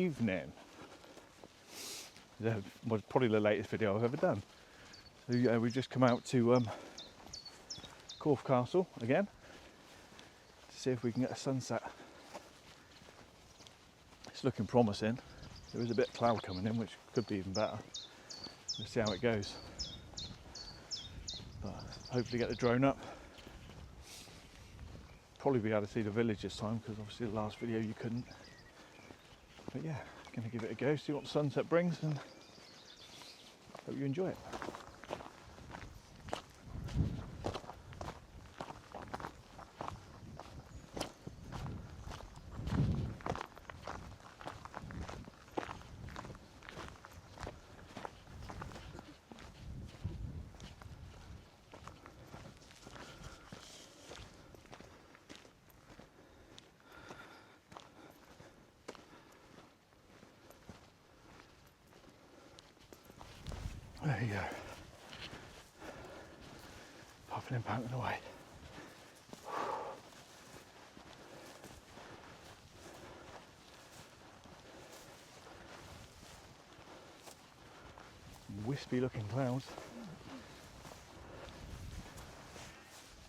evening. That was probably the latest video I've ever done. So yeah, we've just come out to Corfe Castle again to see if we can get a sunset. It's looking promising. There is a bit of cloud coming in, which could be even better. We'll see how it goes. But hopefully get the drone up. Probably be able to see the village this time, because obviously the last video you couldn't. But yeah, gonna give it a go, see what the sunset brings, and hope you enjoy it. There you go. Puffing and panting away. Wispy looking clouds.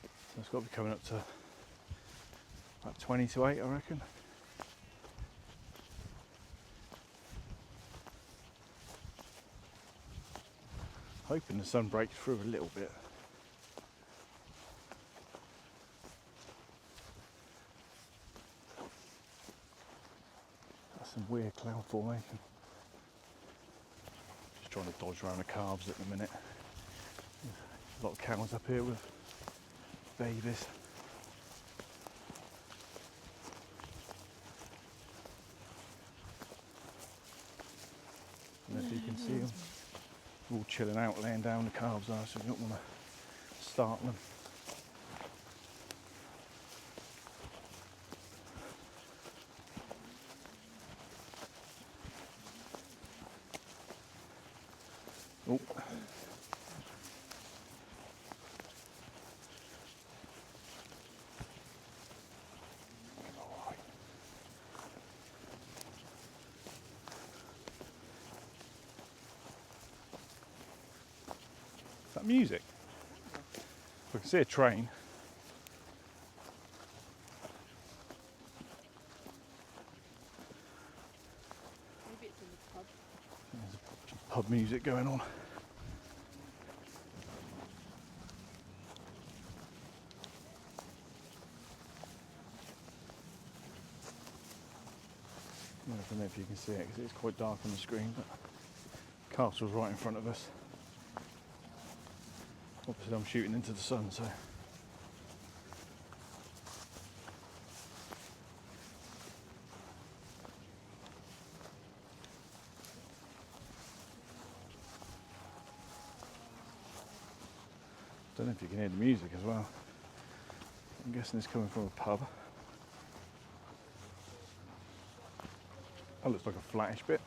So it's got to be coming up to about 20 to 8, I reckon. Hoping the sun breaks through a little bit. That's some weird cloud formation. Just trying to dodge around the calves at the minute. A lot of cows up here with babies. I don't know if you can see them. All chilling out, laying down, the calves are, so we don't want to start them. Oh. That music. I can see a train. Maybe it's in the pub. There's pub music going on. I don't know if you can see it because it's quite dark on the screen, but the castle's right in front of us. Obviously I'm shooting into the sun, so don't know if you can hear the music as well. I'm guessing it's coming from a pub. That looks like a flattish bit.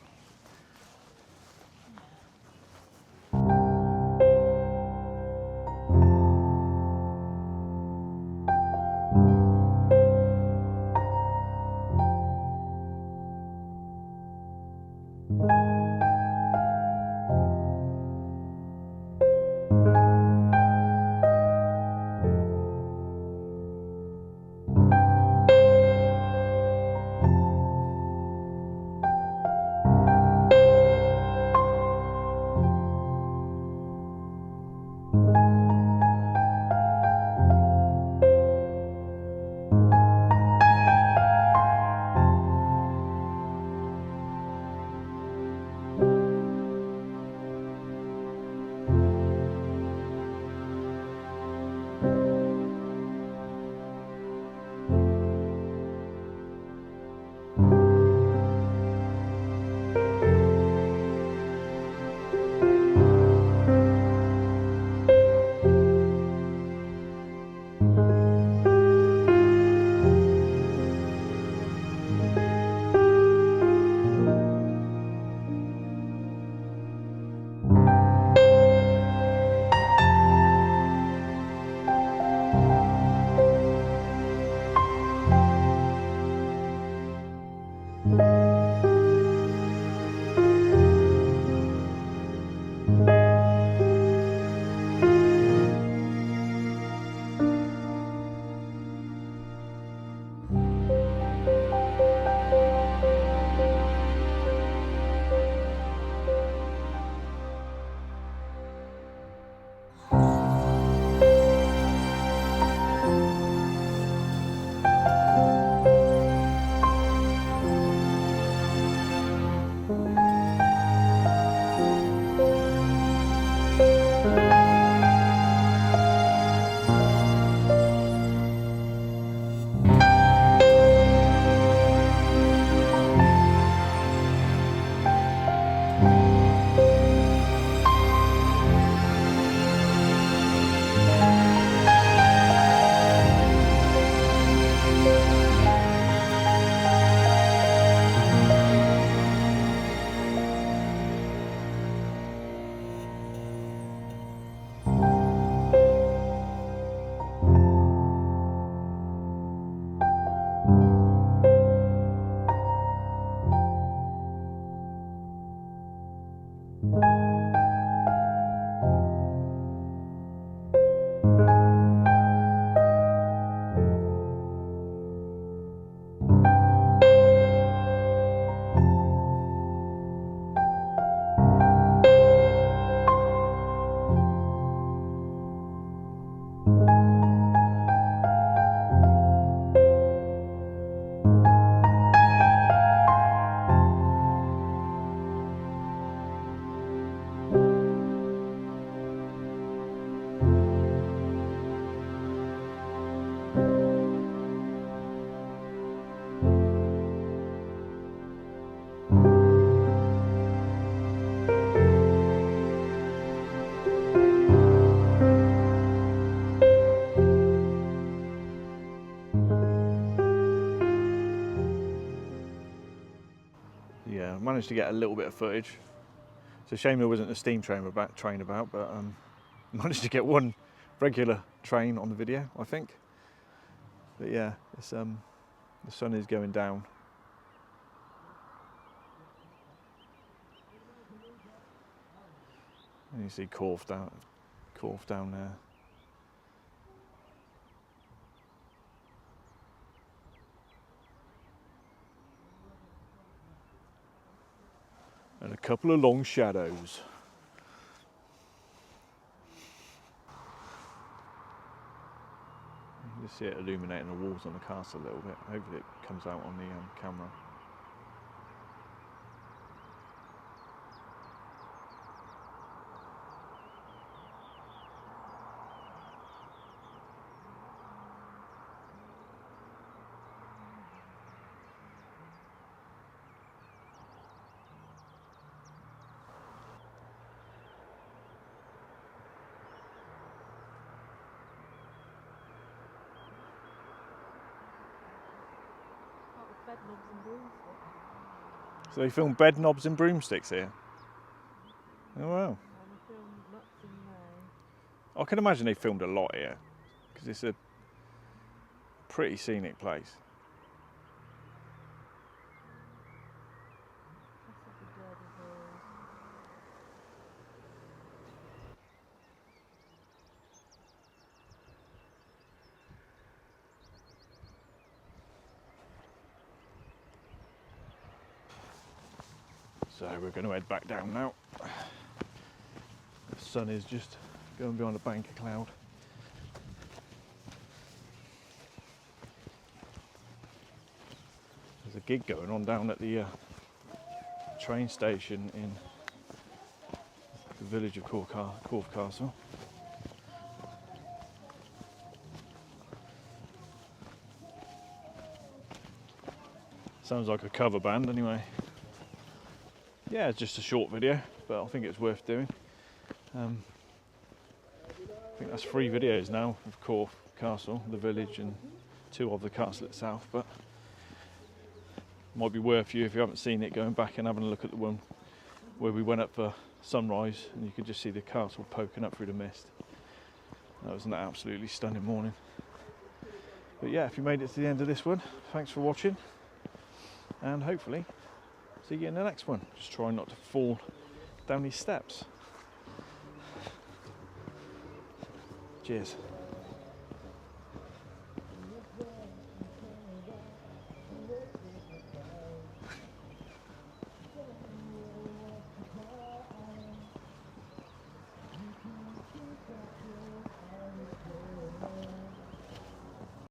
managed to get a little bit of footage. It's a shame there wasn't a steam train about, but managed to get one regular train on the video, I think. But yeah, it's, the sun is going down. And you see Corfe down there. And a couple of long shadows. You just see it illuminating the walls on the castle a little bit. Hopefully it comes out on the camera. Bed knobs and broomsticks. So they filmed bed knobs and broomsticks here. Oh wow. And I filmed nuts in May. I can imagine they filmed a lot here, because it's a pretty scenic place. Castle of the Derby Hills. So we're going to head back down now. The sun is just going behind a bank of cloud. There's a gig going on down at the train station in the village of Corfe Castle. Sounds like a cover band anyway. Yeah, it's just a short video, but I think it's worth doing. I think that's 3 videos now of Corfe Castle, the village, and 2 of the castle itself, but might be worth you, if you haven't seen it, going back and having a look at the one where we went up for sunrise and you could just see the castle poking up through the mist. That was an absolutely stunning morning. But yeah, if you made it to the end of this one, thanks for watching, and hopefully see you in the next one. Just try not to fall down these steps. Cheers.